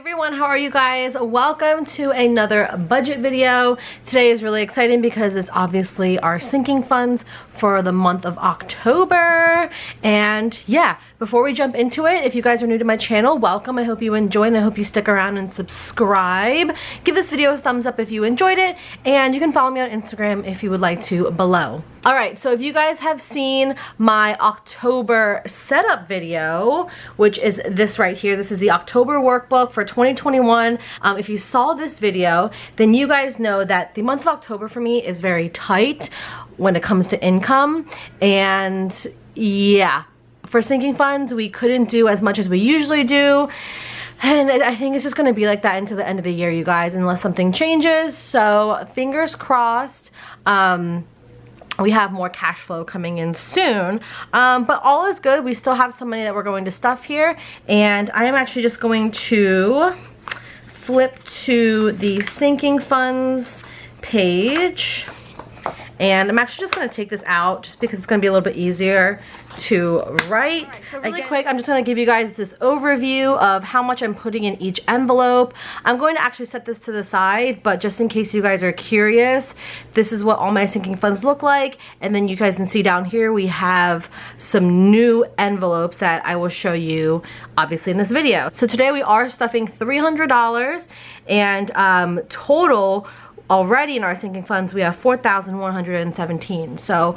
Everyone, how are you guys? Welcome to another budget video. Today is really exciting because it's obviously our sinking funds for the month of October. And yeah, before we jump into it, if you guys are new to my channel, welcome. I hope you enjoy and I hope you stick around and subscribe. Give this video a thumbs up if you enjoyed it, and you can follow me on Instagram if you would like to below. Alright, so if you guys have seen my October setup video, which is this right here, this is the October workbook for 2021. If you saw this video, then you guys know that the month of October for me is very tight when it comes to income. And yeah, for sinking funds, we couldn't do as much as we usually do. And I think it's just going to be like that until the end of the year, you guys, unless something changes. So fingers crossed. We have more cash flow coming in soon, but all is good. We still have some money that we're going to stuff here, and I am actually just going to flip to the sinking funds page, and I'm actually just going to take this out just because it's going to be a little bit easier to write. Right, so really quick, I'm just going to give you guys this overview of how much I'm putting in each envelope. I'm going to actually set this to the side, but just in case you guys are curious, this is what all my sinking funds look like. And then you guys can see down here we have some new envelopes that I will show you obviously in this video. So today we are stuffing $300, and total already in our sinking funds we have $4,117. So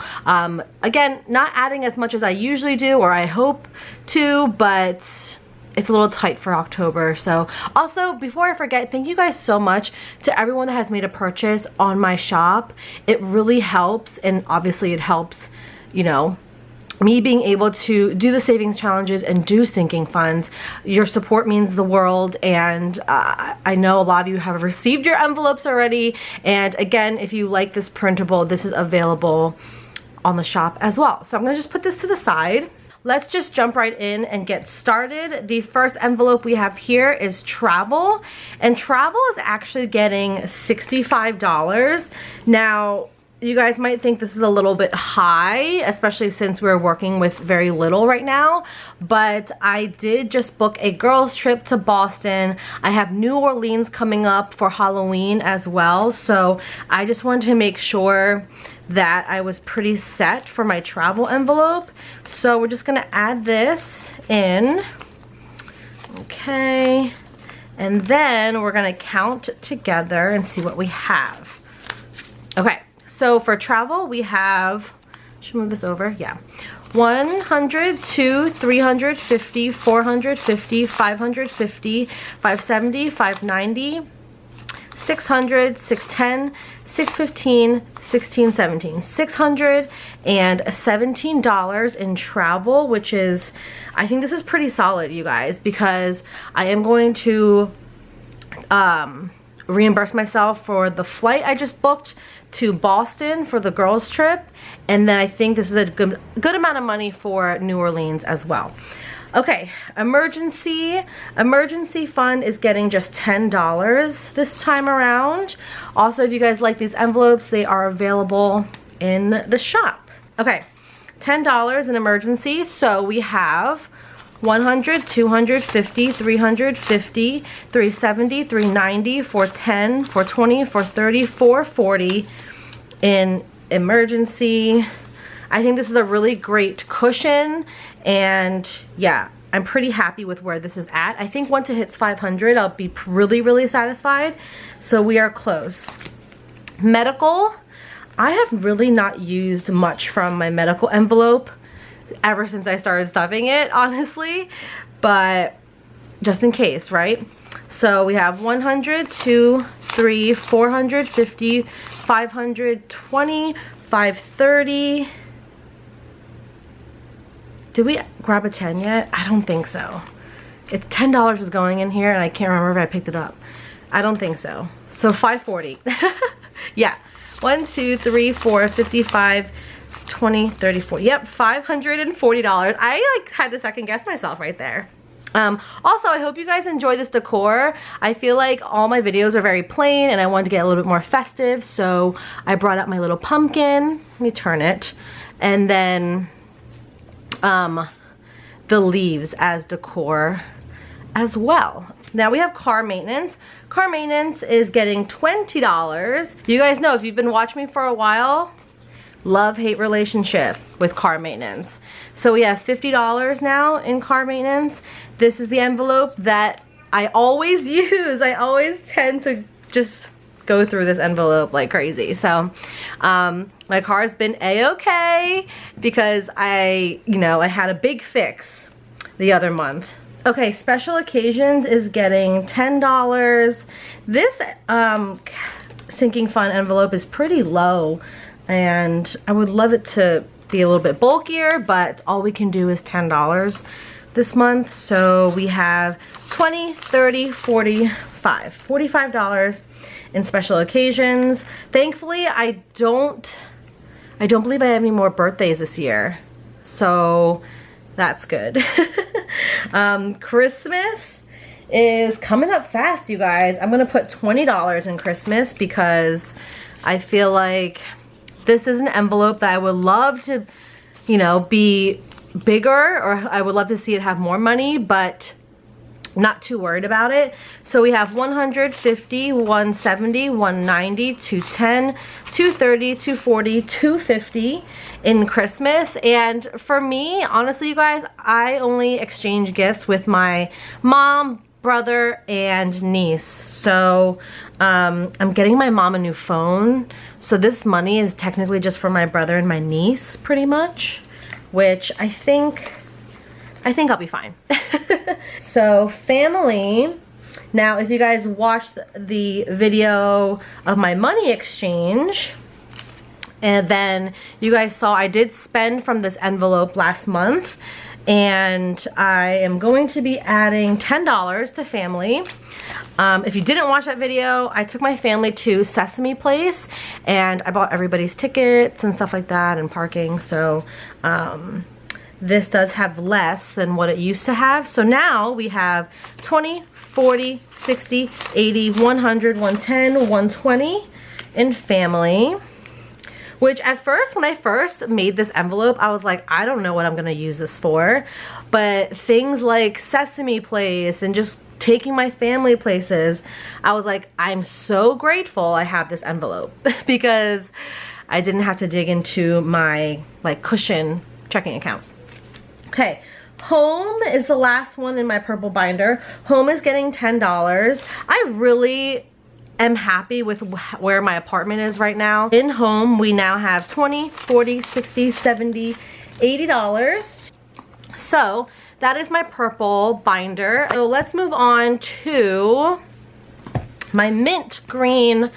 again, not adding as much as I usually do, or I hope to, but it's a little tight for October. So also, before I forget, thank you guys so much to everyone that has made a purchase on my shop. It really helps, and obviously it helps, you know, me being able to do the savings challenges and do sinking funds. Your support means the world, and I know a lot of you have received your envelopes already. And again, if you like this printable, this is available on the shop as well. So I'm gonna just put this to the side. Let's just jump right in and get started. The first envelope we have here is travel, and travel is actually getting $65. Now, you guys might think this is a little bit high, especially since we're working with very little right now, but I did just book a girls trip to Boston. I have New Orleans coming up for Halloween as well, so I just wanted to make sure that I was pretty set for my travel envelope. So we're just gonna add this in. Okay, and then we're gonna count together and see what we have. Okay. So for travel, we have, should move this over, yeah, 100, 200, 350, 450, 550, 570, 590, 600, 610, 615, 16, 17, $617 in travel, which is, I think this is pretty solid, you guys, because I am going to reimburse myself for the flight I just booked to Boston for the girls trip, and then I think this is a good amount of money for New Orleans as well. Okay, emergency fund is getting just $10 this time around. Also, if you guys like these envelopes, they are available in the shop. Okay, $10 in emergency, so we have 100, 250, 350, 370, 390, 410, 420, 430, 440 in emergency. I think this is a really great cushion, and yeah, I'm pretty happy with where this is at. I think once it hits 500, I'll be really satisfied. So we are close. Medical, I have really not used much from my medical envelope ever since I started stuffing it, honestly, but just in case, right? So we have 100, 2, 3, 450, 520, 530. Did we grab a 10 yet? I don't think so. It's $10 is going in here, and I can't remember if I picked it up. I don't think so. So 540. Yeah. 1, 2, 3, 4, 55, 20, 34. Yep, $540. I like had to second guess myself right there. Also, I hope you guys enjoy this decor. I feel like all my videos are very plain, and I wanted to get a little bit more festive, so I brought out my little pumpkin. Let me turn it. And then the leaves as decor as well. Now we have car maintenance. Car maintenance is getting $20. You guys know, if you've been watching me for a while, love-hate relationship with car maintenance. So we have $50 now in car maintenance. This is the envelope that I always use. I always tend to just go through this envelope like crazy. So my car's been a-okay because I had a big fix the other month. Okay, special occasions is getting $10. This sinking fund envelope is pretty low, and I would love it to be a little bit bulkier, but all we can do is $10 this month. So we have 20, 30, 45, $45 in special occasions. Thankfully, I don't believe I have any more birthdays this year, so that's good. Christmas is coming up fast, you guys. I'm gonna put $20 in Christmas because I feel like this is an envelope that I would love to, be bigger, or I would love to see it have more money, but not too worried about it. So we have 150, 170, 190, 210, 230, 240, 250 in Christmas. And for me, honestly, you guys, I only exchange gifts with my mom, brother, and niece. So I'm getting my mom a new phone. So this money is technically just for my brother and my niece, pretty much, which I think I'll be fine. So family, now if you guys watched the video of my money exchange, and then you guys saw I did spend from this envelope last month, and I am going to be adding $10 to family. If you didn't watch that video, I took my family to Sesame Place and I bought everybody's tickets and stuff like that and parking. So this does have less than what it used to have. So now we have 20, 40, 60, 80, 100, 110, 120 in family. Which at first, when I first made this envelope, I was like, I don't know what I'm gonna use this for. But things like Sesame Place and just taking my family places, I was like, I'm so grateful I have this envelope because I didn't have to dig into my cushion checking account. Okay, home is the last one in my purple binder. Home is getting $10. I really am happy with where my apartment is right now. In home, we now have 20, 40, 60, 70, $80. So that is my purple binder. So let's move on to my mint green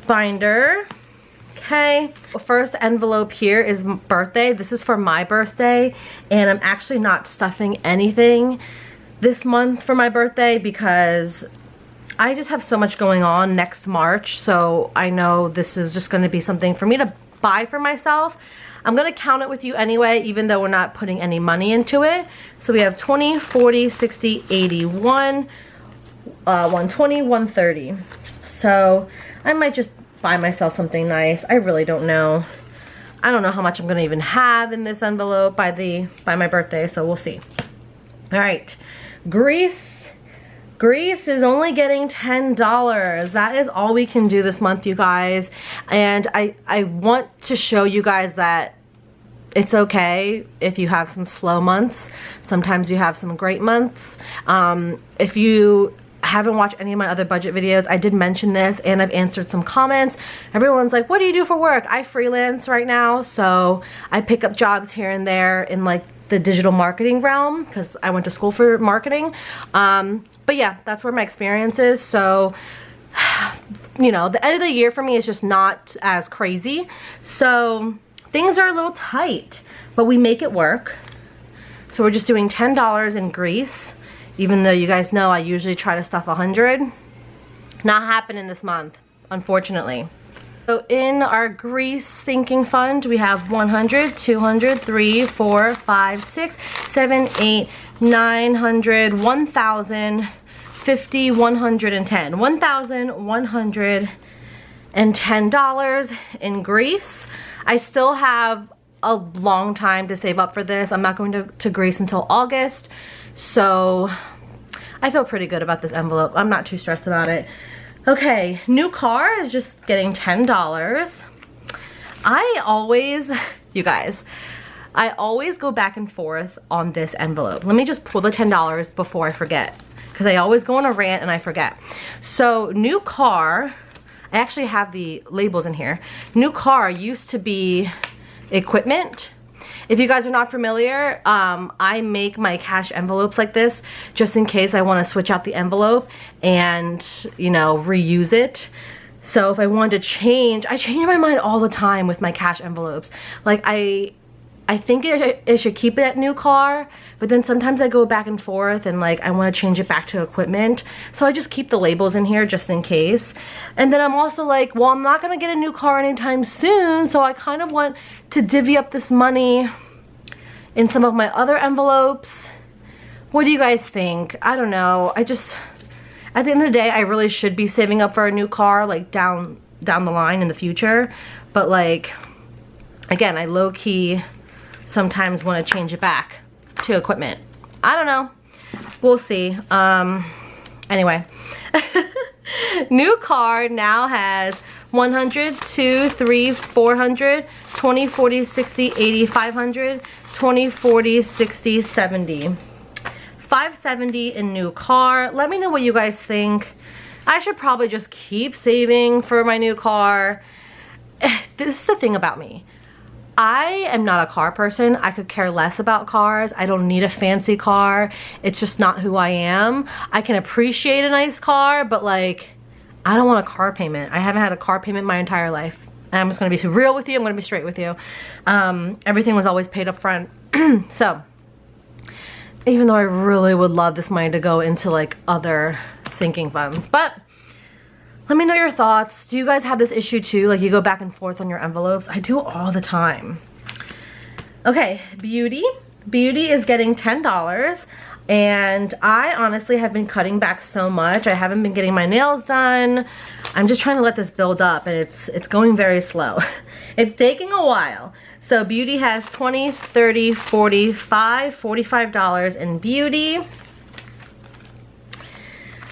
binder. Okay, first envelope here is birthday. This is for my birthday, and I'm actually not stuffing anything this month for my birthday because I just have so much going on next March, so I know this is just going to be something for me to buy for myself. I'm going to count it with you anyway, even though we're not putting any money into it. So we have 20, 40, 60, 80, 120, 130. So I might just buy myself something nice. I really don't know. I don't know how much I'm going to even have in this envelope by my birthday, so we'll see. All right, Grease is only getting $10. That is all we can do this month, you guys. And I want to show you guys that it's okay if you have some slow months. Sometimes you have some great months. If you haven't watched any of my other budget videos, I did mention this and I've answered some comments. Everyone's like, what do you do for work? I freelance right now, so I pick up jobs here and there in the digital marketing realm because I went to school for marketing. But yeah, that's where my experience is. So, the end of the year for me is just not as crazy. So things are a little tight, but we make it work. So we're just doing $10 in Grease, even though you guys know I usually try to stuff 100. Not happening this month, unfortunately. So in our Grease sinking fund, we have 100, 200, 3, 4, 5, 6, 7, 8, 900, 1,000, 50, 110. $1,110 in Grease. I still have a long time to save up for this. I'm not going to Greece until August, so I feel pretty good about this envelope. I'm not too stressed about it. Okay, new car is just getting $10. I always, you guys, I always go back and forth on this envelope. Let me just pull the $10 before I forget, because I always go on a rant and I forget. So new car, I actually have the labels in here. New car used to be equipment. If you guys are not familiar, I make my cash envelopes like this just in case I want to switch out the envelope and, you know, reuse it. So if I wanted to change, I change my mind all the time with my cash envelopes. Like I think it should keep it at new car, but then sometimes I go back and forth and like I want to change it back to equipment. So I just keep the labels in here just in case. And then I'm also like, well, I'm not going to get a new car anytime soon, so I kind of want to divvy up this money in some of my other envelopes. What do you guys think? I don't know. At the end of the day, I really should be saving up for a new car like down the line in the future. But like, again, I low-key sometimes want to change it back to equipment. I don't know. We'll see. Anyway. New car now has 100, 2, 3, 400, 20, 40, 60, 80, 500, 20, 40, 60, 70. 570 in new car. Let me know what you guys think. I should probably just keep saving for my new car. This is the thing about me. I am not a car person. I could care less about cars. I don't need a fancy car. It's just not who I am. I can appreciate a nice car, but like, I don't want a car payment. I haven't had a car payment my entire life. And I'm just gonna be real with you. I'm gonna be straight with you. Everything was always paid up front. So, even though I really would love this money to go into like other sinking funds, but let me know your thoughts. Do you guys have this issue too? Like you go back and forth on your envelopes? I do all the time. Okay, beauty. Beauty is getting $10. And I honestly have been cutting back so much. I haven't been getting my nails done. I'm just trying to let this build up and it's going very slow. It's taking a while. So beauty has 20, 30, 45, $45 in beauty.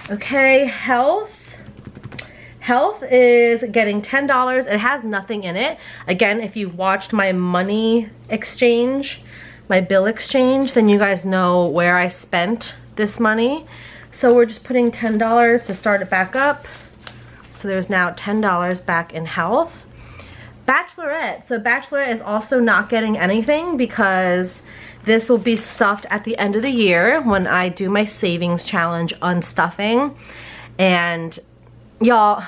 Okay, health. Health is getting $10. It has nothing in it. Again, if you watched my money exchange, my bill exchange, then you guys know where I spent this money. So we're just putting $10 to start it back up. So there's now $10 back in health. Bachelorette. So Bachelorette is also not getting anything because this will be stuffed at the end of the year when I do my savings challenge unstuffing. And y'all,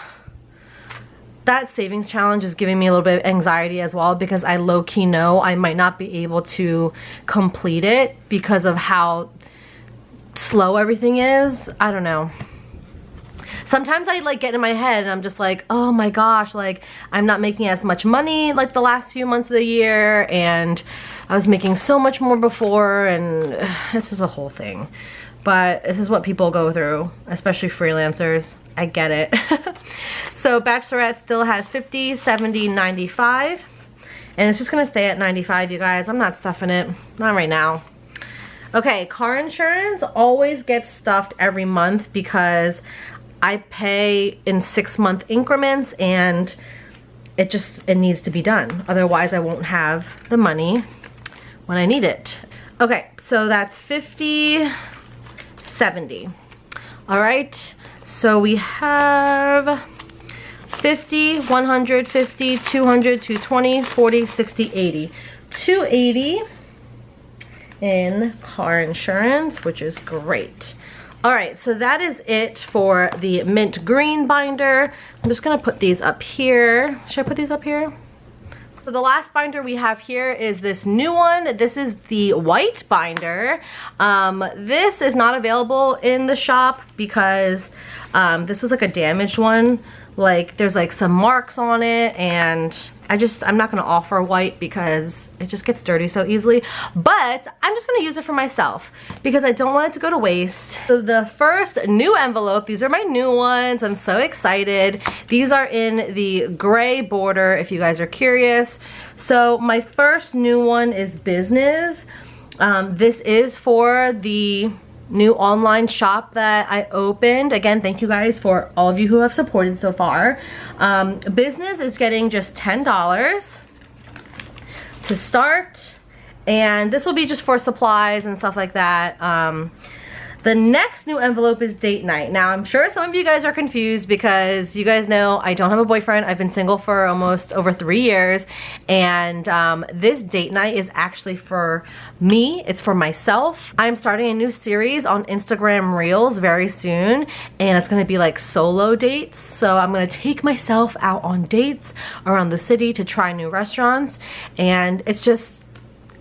that savings challenge is giving me a little bit of anxiety as well because I low-key know I might not be able to complete it because of how slow everything is. I don't know. Sometimes I like get in my head and I'm just like, oh my gosh, like I'm not making as much money like the last few months of the year and I was making so much more before, and it's just a whole thing. But this is what people go through, especially freelancers. I get it. So Bachelorette still has 50, 70, 95. And it's just gonna stay at 95, you guys. I'm not stuffing it, not right now. Okay, car insurance always gets stuffed every month because I pay in 6-month increments and it needs to be done. Otherwise I won't have the money when I need it. Okay, so that's 50, 70. All right, so we have 50, 150, 200, 220, 40, 60, 80. 280 in car insurance, which is great. All right, so that is it for the mint green binder. I'm just gonna put these up here. Should I put these up here? So the last binder we have here is this new one. This is the white binder. This is not available in the shop because this was like a damaged one. Like there's like some marks on it, and I'm not gonna offer white because it just gets dirty so easily, but I'm just gonna use it for myself because I don't want it to go to waste. So the first new envelope, these are my new ones. I'm so excited. These are in the gray border if you guys are curious. So my first new one is business. This is for the new online shop that I opened. Again, thank you guys for all of you who have supported so far. Business is getting just $10 to start, and this will be just for supplies and stuff like that. The next new envelope is date night. Now, I'm sure some of you guys are confused because you guys know I don't have a boyfriend. I've been single for almost over 3 years, and this date night is actually for me. It's for myself. I'm starting a new series on Instagram Reels very soon, and it's gonna be like solo dates. So I'm gonna take myself out on dates around the city to try new restaurants, and it's just,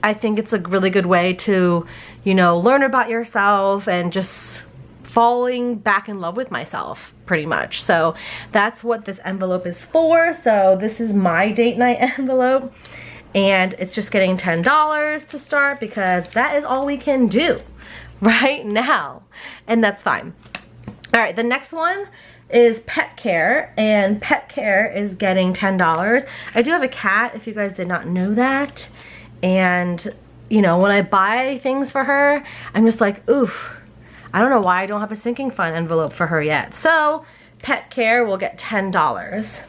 I think it's a really good way to, you know, learn about yourself and just falling back in love with myself, pretty much. So that's what this envelope is for. So this is my date night envelope, and it's just getting $10 to start because that is all we can do right now, and that's fine. All right, the next one is pet care, and pet care is getting $10. I do have a cat, if you guys did not know that. And, you know, when I buy things for her, I'm just like, oof, I don't know why I don't have a sinking fund envelope for her yet. So, pet care will get $10.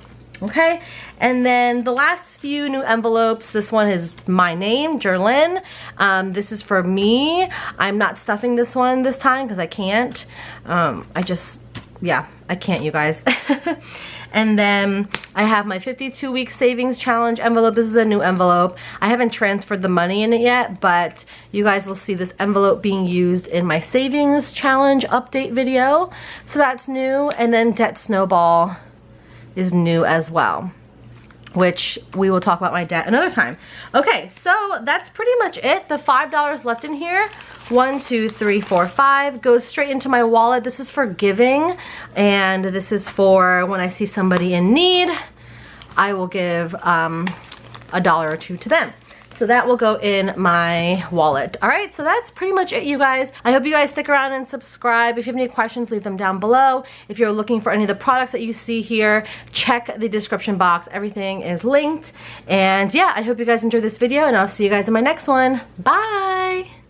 Okay? And then the last few new envelopes, this one is my name, Jerlyn. This is for me. I'm not stuffing this one this time because I can't. I can't, you guys. And then I have my 52-week savings challenge envelope. This is a new envelope. I haven't transferred the money in it yet, but you guys will see this envelope being used in my savings challenge update video. So that's new. And then debt snowball is new as well, which we will talk about my debt another time. Okay, so that's pretty much it. The $5 left in here, 1, 2, 3, 4, 5, goes straight into my wallet. This is for giving, and this is for when I see somebody in need, I will give a dollar or two to them. So that will go in my wallet. All right, so that's pretty much it, you guys. I hope you guys stick around and subscribe. If you have any questions, leave them down below. If you're looking for any of the products that you see here, check the description box. Everything is linked. And yeah, I hope you guys enjoyed this video, and I'll see you guys in my next one. Bye.